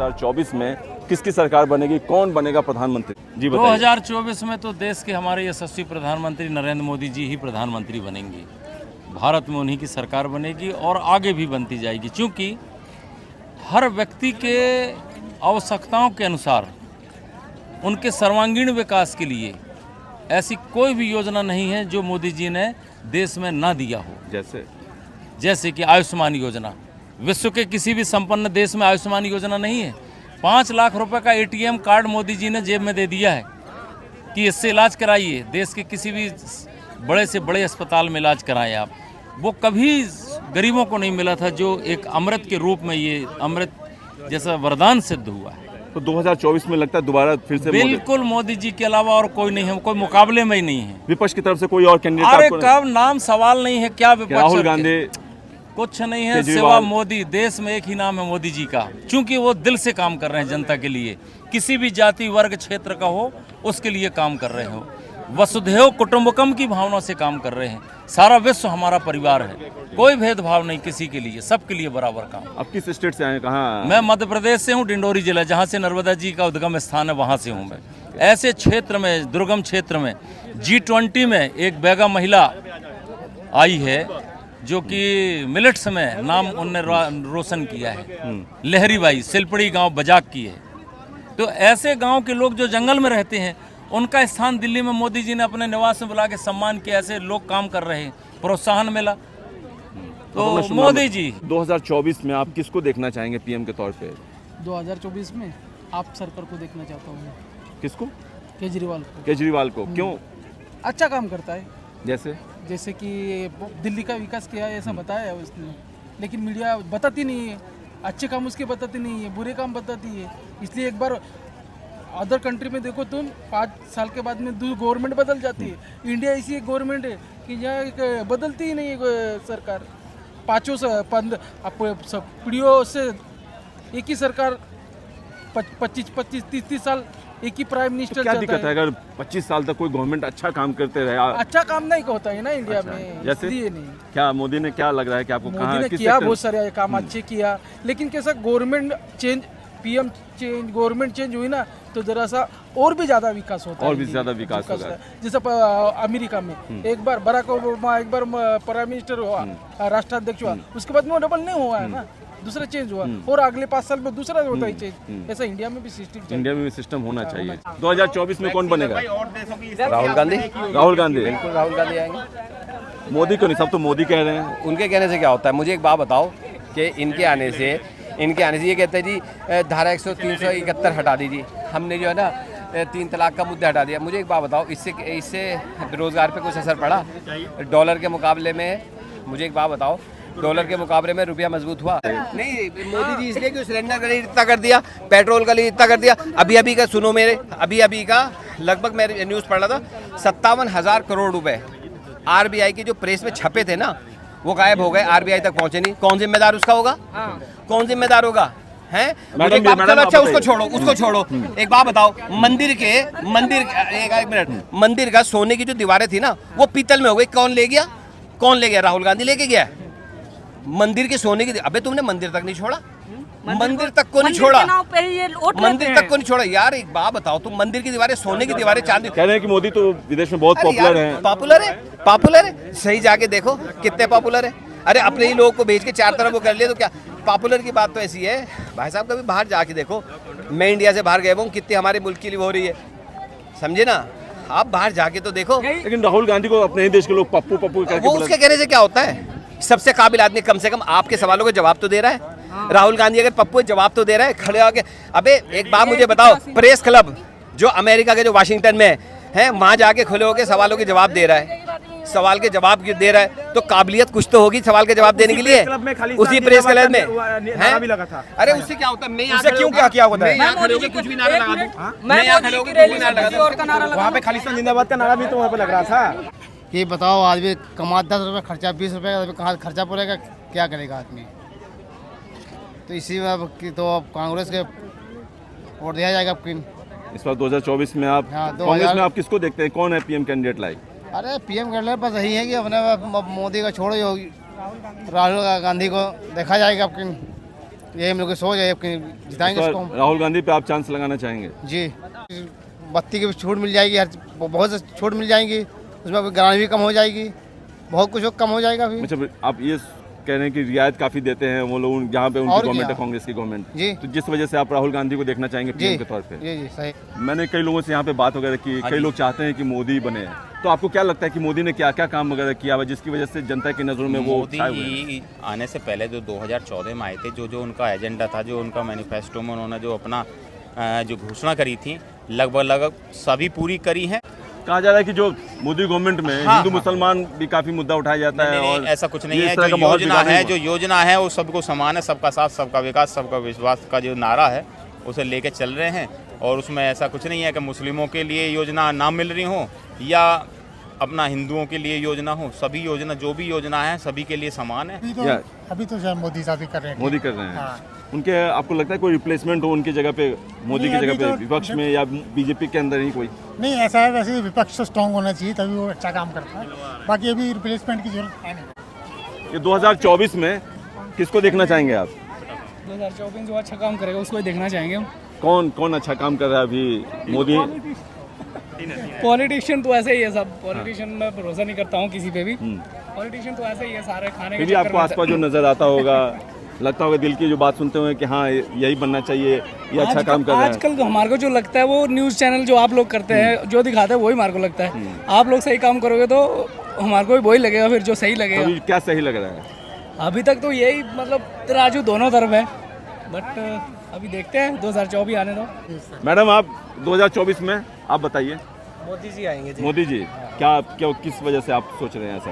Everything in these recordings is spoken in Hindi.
2024 में किसकी सरकार बनेगी, कौन बनेगा प्रधानमंत्री? जी बताइए। 2024 में तो देश के हमारे यशस्वी प्रधानमंत्री नरेंद्र मोदी जी ही प्रधानमंत्री बनेंगे। भारत में उन्हीं की सरकार बनेगी और आगे भी बनती जाएगी, क्योंकि हर व्यक्ति के आवश्यकताओं के अनुसार उनके सर्वांगीण विकास के लिए ऐसी कोई भी योजना नहीं है जो मोदी जी ने देश में ना दिया हो। जैसे कि आयुष्मान योजना, विश्व के किसी भी संपन्न देश में आयुष्मान योजना नहीं है। 5 लाख रुपए का ATM कार्ड मोदी जी ने जेब में दे दिया है कि इससे इलाज कराइए, देश के किसी भी बड़े से बड़े अस्पताल में इलाज कराएं आप। वो कभी गरीबों को नहीं मिला था, जो एक अमृत के रूप में ये अमृत जैसा वरदान सिद्ध हुआ है। तो 2024 में लगता है दोबारा फिर से बिल्कुल मोदी जी के अलावा और कोई नहीं है, कोई मुकाबले में ही नहीं है। विपक्ष की तरफ से कोई और कैंडिडेट? अरे कब नाम सवाल नहीं है, क्या विपक्ष? राहुल गांधी? कुछ नहीं है सिवा मोदी। देश में एक ही नाम है मोदी जी का, क्योंकि वो दिल से काम कर रहे हैं जनता के लिए। किसी भी जाति वर्ग क्षेत्र का हो उसके लिए काम कर रहे हो। वसुधैव कुटुंबकम की भावना से काम कर रहे हैं। सारा विश्व हमारा परिवार है, कोई भेदभाव नहीं किसी के लिए, सबके लिए बराबर काम। अब किस स्टेट से आए, कहाँ? मैं मध्य प्रदेश से हूँ, डिंडोरी जिला, जहाँ से नर्मदा जी का उद्गम स्थान है, वहाँ से हूँ मैं। ऐसे क्षेत्र में, दुर्गम क्षेत्र में G20 में एक बेगा महिला आई है जो कि मिलेट्स में नाम उनने रोशन किया है। लहरी बाई, सिलपड़ी गांव बजाक की है। तो ऐसे गांव के लोग जो जंगल में रहते हैं, उनका स्थान दिल्ली में मोदी जी ने अपने निवास में बुला के सम्मान किया। ऐसे लोग काम कर रहे हैं, प्रोत्साहन मिला। तो मोदी जी 2024 में आप किसको देखना चाहेंगे PM के तौर पे? 2024 में आप सरकार को देखना चाहता हूँ। किसको? केजरीवाल को। केजरीवाल को क्यों? अच्छा काम करता है। जैसे कि दिल्ली का विकास किया है ऐसा बताया है उसने, लेकिन मीडिया बताती नहीं है। अच्छे काम उसके बताती नहीं है, बुरे काम बताती है। इसलिए एक बार अदर कंट्री में देखो तुम, 5 साल के बाद में गवर्नमेंट बदल जाती है। इंडिया ऐसी एक गवर्नमेंट है कि यहाँ बदलती ही नहीं है सरकार। 5 पीढ़ियों से एक ही सरकार, 25 30 साल एक ही प्राइम मिनिस्टर। तो क्या दिक्कत है अगर 25 साल तक कोई गवर्नमेंट अच्छा काम करते रहे? अच्छा काम नहीं होता है ना इंडिया में, जैसे नहीं। क्या मोदी ने क्या लग रहा है कि आपको? मोदी ने किया बहुत सारे काम अच्छे किया, लेकिन कैसा government change, PM change, government change हुई ना, तो जरा सा और भी ज्यादा विकास होता है। और भी ज्यादा विकास होगा। जैसे अमेरिका में एक बार बराक ओबामा एक बार प्राइम मिनिस्टर हुआ, राष्ट्राध्यक्ष हुआ, उसके बाद में डबल नहीं हुआ है ना, दूसरा चेंज हुआ, और अगले 5 साल में दूसरा होता है चेंज। ऐसा इंडिया में भी सिस्टम होना चाहिए। 2024 में कौन बनेगा? राहुल गांधी। राहुल गांधी? बिल्कुल राहुल गांधी आएंगे। मोदी को नहीं, सब तो मोदी कह रहे हैं। उनके कहने से क्या होता है? मुझे एक बात बताओ कि इनके आने से ये कहते हैं जी धारा 371 हटा दीजिए, हमने जो है ना 3 तलाक का मुद्दा हटा दिया। मुझे एक बात बताओ, इससे बेरोजगार पे कुछ असर पड़ा? डॉलर के मुकाबले में, मुझे एक बात बताओ, डॉलर के मुकाबले में रुपया मजबूत हुआ? नहीं। मोदी जी इसलिए कि सिलेंडर का रेट इतना कर दिया, पेट्रोल का रेट इतना कर दिया। अभी का सुनो मेरे, अभी का लगभग मैं न्यूज़ पढ़ रहा था, 57,000 करोड़ रुपए RBI के जो प्रेस में छपे थे ना, वो गायब हो गए, RBI तक पहुंचे नहीं। कौन जिम्मेदार उसका होगा? कौन जिम्मेदार होगा? हैं? अच्छा उसको छोड़ो। एक बात बताओ, मंदिर का सोने की जो दीवारें थी ना, वो पीतल में हो गई। कौन ले गया? राहुल गांधी लेके गया। मंदिर के सोने की, अबे तुमने मंदिर तक नहीं छोड़ा, मंदिर तक को नहीं छोड़ा यार। एक बात बताओ, तुम मंदिर की दीवारें, सोने की दीवारें, चांदी। कह रहे हैं कि मोदी तो विदेश में बहुत पॉपुलर है। सही जाके देखो कितने पॉपुलर है। अरे अपने ही लोग को भेज के 4 तरफ वो कर लिया, तो क्या पॉपुलर की बात तो ऐसी है भाई साहब। कभी बाहर जाके देखो, मैं इंडिया से बाहर गया हूँ, कितनी हमारे मुल्क के लिए हो रही है, समझे ना? आप बाहर जाके तो देखो। लेकिन राहुल गांधी को अपने ही देश के लोग पप्पू करके, वो उसके कहने से क्या होता है? सबसे काबिल आदमी कम से कम आपके सवालों का जवाब तो दे रहा है। राहुल गांधी अगर पप्पू जवाब तो दे रहा है, खड़े होके। अबे एक बात मुझे बताओ, प्रेस क्लब जो अमेरिका के जो वाशिंगटन में है, वहां जाके खुले होके सवालों के जवाब दे रहा है, सवाल के जवाब दे रहा है, तो काबिलियत कुछ तो होगी सवाल के जवाब देने के लिए। उसी प्रेस क्लब में अरे उससे क्या होता है? मैं यहाँ क्यों क्या किया होता है? मैं यहाँ खड़े होकर कुछ भी नारा लगा दूं, मैं यहाँ खड़े होकर कुछ भी नारा लगा दूं। वहाँ पे खालिस्तान जिंदाबाद का नारा भी तो वहाँ पे लग रहा था। ये बताओ, आदमी कमा 10 रुपये, खर्चा 20 रुपये, कहाँ खर्चा पड़ेगा? क्या करेगा आदमी? तो इसी में अब कांग्रेस के वोट दिया जाएगा। इस बार 2024 में आप कांग्रेस में आप किसको देखते हैं? कौन है PM कैंडिडेट लाइक? अरे PM कैंडिडेट बस यही है कि अपने मोदी का छोड़ो, राहुल गांधी को देखा जाएगा। यही हम लोग की सोच है कि जिताएंगे तो इसको हम। राहुल गांधी पे आप चांस लगाना चाहेंगे? जी, बत्ती की भी छूट मिल जाएगी, हर बहुत से छूट मिल जाएंगी, उसमें गाड़ी भी कम हो जाएगी, बहुत कुछ कम हो जाएगा फिर। अच्छा, आप ये कह रहे हैं कि रियायत काफ़ी देते हैं वो लोग जहाँ पे उनकी और गवर्नमेंट है, क्या? कांग्रेस की गवर्नमेंट, जी। तो जिस वजह से आप राहुल गांधी को देखना चाहेंगे पीएम के तौर पे? जी सही। मैंने कई लोगों से यहाँ पे बात वगैरह की, कई लोग चाहते हैं कि मोदी बने, तो आपको क्या लगता है कि मोदी ने क्या क्या काम वगैरह किया हुआ जिसकी वजह से जनता की नज़रों में वो मोदी छाए हुए हैं? आने से पहले जो 2014 में आए थे, जो उनका एजेंडा था, जो उनका मैनिफेस्टो में उन्होंने जो अपना जो घोषणा करी थी, लगभग सभी पूरी करी हैं। कहा जा रहा है कि जो मोदी गवर्नमेंट में हाँ, हिंदू मुसलमान भी काफ़ी मुद्दा उठाया जाता है, और ऐसा कुछ नहीं ये है। इस तरह जो का माहौल योजना बिगाड़ने है, को- जो योजना है वो सबको समान है, सबका साथ, सबका विकास, सबका विश्वास का जो नारा है उसे लेके चल रहे हैं। और उसमें ऐसा कुछ नहीं है कि मुस्लिमों के लिए योजना ना मिल रही हो या अपना हिंदुओं के लिए योजना हो। सभी योजना, जो भी योजना है, सभी के लिए समान है। या अभी तो शायद मोदी साहब ही कर रहे हैं। मोदी कर रहे हैं। हाँ। उनके आपको लगता है कोई रिप्लेसमेंट हो उनकी जगह पे, मोदी की नहीं, जगह अभी पे, तो- विपक्ष में या बीजेपी के अंदर ही कोई? नहीं, ऐसा है, वैसे विपक्ष तो स्ट्रांग होना चाहिए तभी वो अच्छा काम करता है। बाकी अभी रिप्लेसमेंट की जरूरत है नहीं। ये 2024 में किसको देखना चाहेंगे आप? 2024 जो अच्छा काम करेगा उसको ही देखना चाहेंगे हम। कौन कौन अच्छा काम कर रहा है अभी? मोदी? पॉलिटिशियन तो ऐसे ही है सब, पॉलिटिशियन में भरोसा नहीं करता हूँ किसी पे भी। पॉलिटिशियन तो ऐसे ही है, सारे खाने फिर के भी चक्कर आपको में- आसपास जो नजर आता होगा, लगता होगा दिल की जो बात सुनते हुए कि हाँ यही बनना चाहिए, ये अच्छा काम कर रहा है। आजकल तो हमारे को जो लगता है वो न्यूज़ चैनल जो आप लोग करते हैं, जो दिखाते हैं वही हमारे को लगता है। आप लोग सही काम करोगे तो हमारे को भी वही लगेगा, फिर जो सही लगेगा। अभी क्या सही लग रहा है? अभी तक तो यही, मतलब तराजू दोनों तरफ है, बट अभी देखते हैं 2024 आने दो। मैडम, आप 2024 में आप बताइए। मोदी जी आएंगे जी। मोदी जी क्या किस वजह से आप सोच रहे हैं ऐसा?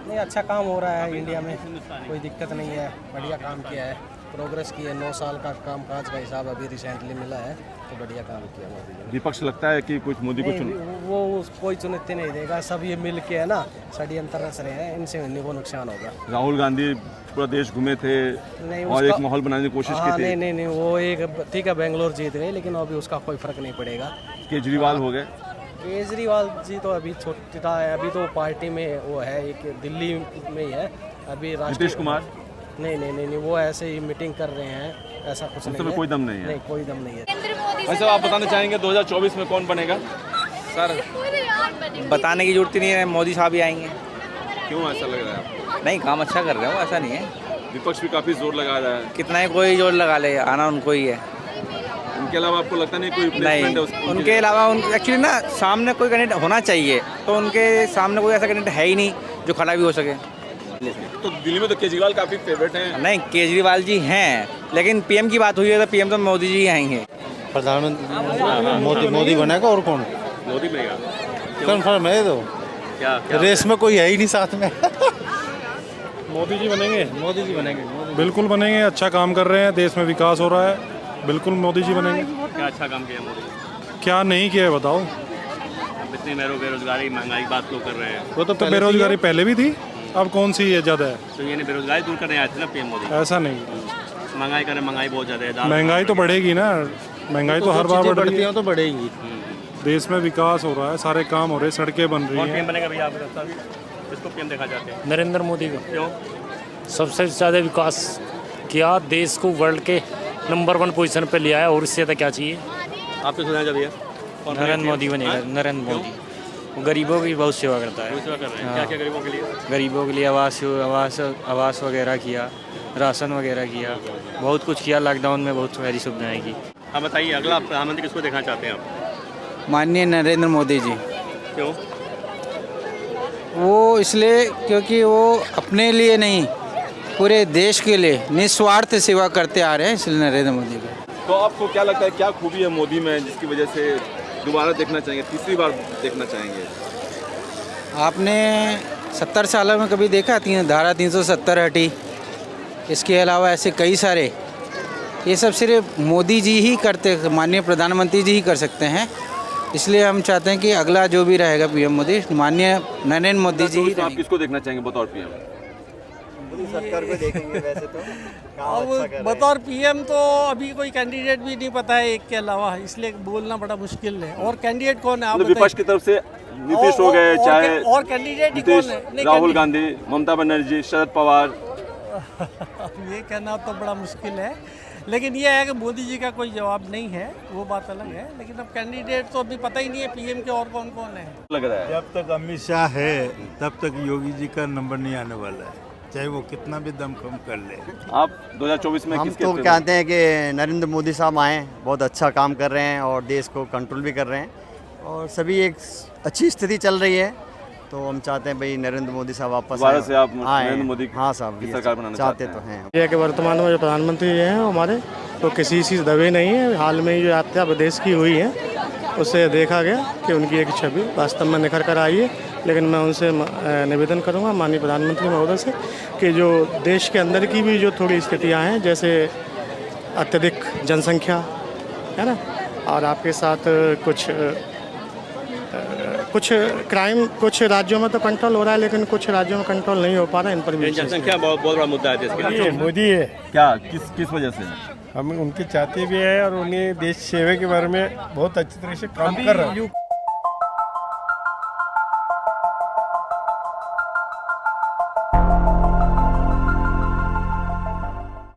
नहीं, अच्छा काम हो रहा है इंडिया में, कोई दिक्कत नहीं है, बढ़िया काम किया है, प्रोग्रेस की है। 9 साल का काम काज का हिसाब अभी रिसेंटली मिला है, तो बढ़िया काम किया मोदी जी विपक्ष लगता है कि कुछ मोदी को ने। चुन वो कोई चुनौती नहीं देगा, सब ये मिल के है ना, षड्यंत्र रच रहे हैं, इनसे इन्हीं को नुकसान होगा। राहुल गांधी पूरा देश घूमे थे नहीं, और उसका- एक माहौल बनाने की कोशिश हाँ, की थी। नहीं, वो एक ठीक है, बेंगलोर जीत गए, लेकिन अभी उसका कोई फर्क नहीं पड़ेगा। केजरीवाल हो गए। केजरीवाल जी तो अभी छोटा है, अभी तो पार्टी में वो है, एक दिल्ली में ही है अभी। नीतीश कुमार? नहीं, वो ऐसे ही मीटिंग कर रहे हैं, ऐसा कुछ उस नहीं समय है। कोई दम नहीं है। नहीं, कोई दम नहीं है। वैसे आप बताना चाहेंगे 2024 में कौन बनेगा? सर बताने की जरूरत ही नहीं है, मोदी साहब ही आएंगे। क्यों ऐसा लग रहा है आपको? नहीं, काम अच्छा कर रहे हो, ऐसा नहीं है। विपक्ष भी काफी जोर लगा रहा है। कितना ही कोई जोर लगा ले, आना उनको ही है। उनके अलावा आपको लगता नहीं कोई नहीं, replacement है उनकी उनके अलावा एक्चुअली ना सामने कोई कैंडिडेट होना चाहिए, तो उनके सामने कोई ऐसा कैंडिडेट है ही नहीं जो खड़ा भी हो सके। तो दिल्ली में तो केजरीवाल काफी फेवरेट हैं। नहीं, केजरीवाल जी हैं, लेकिन पीएम की बात हुई है तो पीएम तो मोदी जी ही आएंगे। प्रधानमंत्री मोदी बनेगा, और कौन मोदी बनेगा? कन्फर्म है? तो क्या रेस में कोई है ही नहीं साथ में। मोदी जी बनेंगे। मोदी जी बनेंगे। बिल्कुल बनेंगे, अच्छा काम कर रहे हैं, देश में विकास हो रहा है, बिल्कुल मोदी जी बनेंगे। क्या अच्छा काम किया मोदी ने? क्या नहीं किया है बताओ? इतनी बेरोजगारी महंगाई की बात लोग कर रहे हैं, वो तो तो बेरोजगारी पहले भी थी, अब कौन सी है ज़्यादा है? तो ये बेरोजगारी दूर करने आए थे ना पीएम मोदी। ऐसा नहीं, महंगाई करें, महंगाई बहुत ज्यादा है। महंगाई तो बढ़ेगी ना, महंगाई तो हर बार बढ़ रही है। तो बढ़ेगी। देश में विकास हो रहा है, सारे काम हो रहे हैं, सड़कें बन रही हैं। बनेगा भैया आपको लगता है? किसको पीएम देखा चाहते हैं? नरेंद्र मोदी को। क्यों? सबसे ज़्यादा विकास किया, देश को वर्ल्ड के नंबर 1 पोजीशन पे ले आया, और इससे ज़्यादा क्या चाहिए। आपसे सुना जा भैया? नरेंद्र मोदी बनेगा, नरेंद्र मोदी। वो गरीबों की बहुत सेवा करता है। सेवा कर रहे हैं। क्या क्या गरीबों के लिए? गरीबों के लिए आवास वगैरह किया, राशन वगैरह किया, बहुत कुछ किया। लॉकडाउन में बहुत सारी सुविधाएँ की। आप बताइए, अगला प्रधानमंत्री किसको देखना चाहते हैं आप? माननीय नरेंद्र मोदी जी। क्यों? वो इसलिए क्योंकि वो अपने लिए नहीं, पूरे देश के लिए निस्वार्थ सेवा करते आ रहे हैं, इसलिए नरेंद्र मोदी को। तो आपको क्या लगता है, क्या खूबी है मोदी में जिसकी वजह से दोबारा देखना चाहेंगे, तीसरी बार देखना चाहेंगे? आपने 70 सालों में कभी देखा धारा 370 हटी? इसके अलावा ऐसे कई सारे, ये सब सिर्फ मोदी जी ही करते, माननीय प्रधानमंत्री जी ही कर सकते हैं। इसलिए हम चाहते हैं कि अगला जो भी रहेगा पीएम मोदी, माननीय नरेंद्र मोदी जी ही। आप किसको देखना चाहेंगे बतौर पीएम? सरकार को देखेंगे वैसे तो। अब बतौर पीएम तो अभी कोई कैंडिडेट भी नहीं पता है एक के अलावा, इसलिए बोलना बड़ा मुश्किल है। और कैंडिडेट कौन है आप मतलब विपक्ष की तरफ से नीतीश हो गए, चाहे और कैंडिडेट ही नीतीश, कौन है? नहीं, राहुल गांधी, ममता बनर्जी, शरद पवार। ये कहना तो बड़ा मुश्किल है, लेकिन ये है कि मोदी जी का कोई जवाब नहीं है, वो बात अलग है। लेकिन अब कैंडिडेट तो अभी पता ही नहीं है पीएम के और कौन कौन है। लग रहा है जब तक अमित शाह है तब तक योगी जी का नंबर नहीं आने वाला है, चाहे वो कितना भी दम कम कर ले। आप 2024 में हम किसके तो फेवर? कहते हैं कि नरेंद्र मोदी साहब आए, बहुत अच्छा काम कर रहे हैं और देश को कंट्रोल भी कर रहे हैं और सभी एक अच्छी स्थिति चल रही है। तो हम चाहते हैं भाई नरेंद्र मोदी साहब वापस दोबारा से आप आए। नरेंद्र मोदी हाँ साहब, की ये सरकार बनाना चाहते चाहते तो हैं। हैं। ये है कि वर्तमान में जो प्रधानमंत्री हैं हमारे, तो किसी से दबे नहीं है। हाल में जो यात्रा विदेश की हुई है उससे देखा गया कि उनकी एक छवि वास्तव में निखर कर आई है। लेकिन मैं उनसे निवेदन करूंगा माननीय प्रधानमंत्री महोदय से कि जो देश के अंदर की भी जो थोड़ी स्थितियां हैं, जैसे अत्यधिक जनसंख्या है ना, और आपके साथ कुछ क्राइम कुछ राज्यों में तो कंट्रोल हो रहा है, लेकिन कुछ राज्यों में कंट्रोल नहीं हो पा रहा है। इन पर भी जनसंख्या बहुत बड़ा मुद्दा है देश के लिए। मोदी है, क्या किस वजह से? हम उनके चाहते भी हैं और उन्हें देश सेवा के बारे में बहुत अच्छी तरह से काम कर रहे हैं।